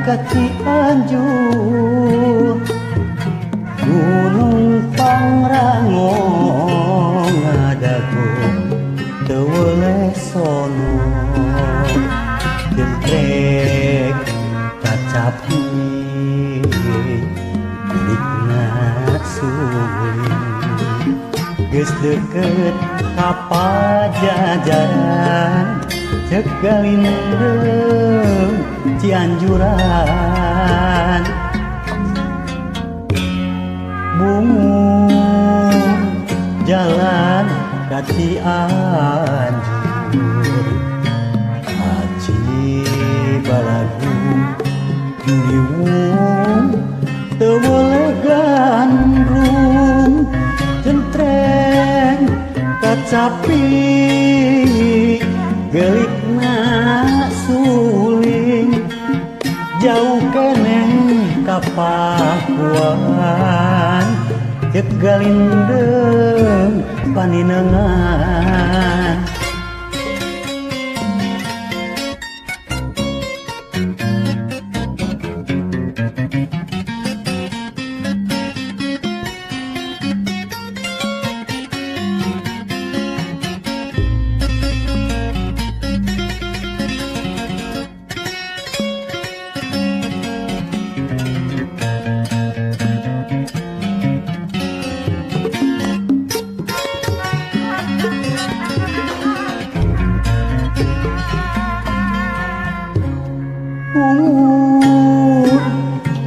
ka Cianjur, Gunung Pangrango ngadagu teu weuleh sono, jentrek kacapi dikna suling, geus deukeut ka Pajajaran, ceuk galindeuh Cianjuran. Bungur jalan ka Cianjur, aci balagu diwung teu boleh gandrung, jentreng kacapi gelikna suling, jauh keneh ka Pakuan, ceuk galindeuh Paninengan.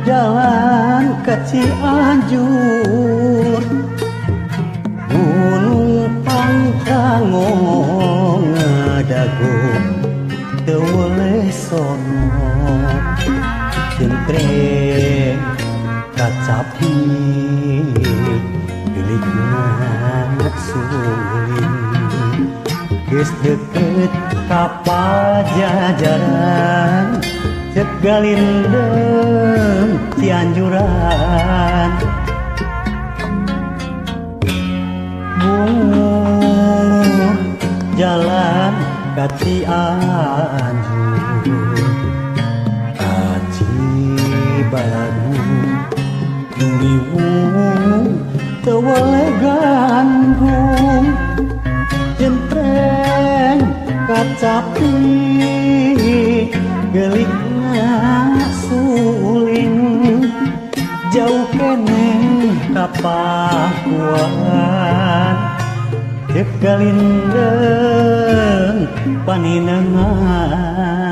Jalan ke Cianjur, Gunung Pangrango ngadagu teu weuleh sono, jentreng kacapi bilikna suling, geus deukeut ka Pajajaran, ceuk galindeuh Cianjuran. Bungur jalan ka Cianjur, aci balagu diwung teu boleh gandrung, jentreng kacapi gelikna suling, jauh keneh ka Pakuan, ceuk galindeuh Paninengan.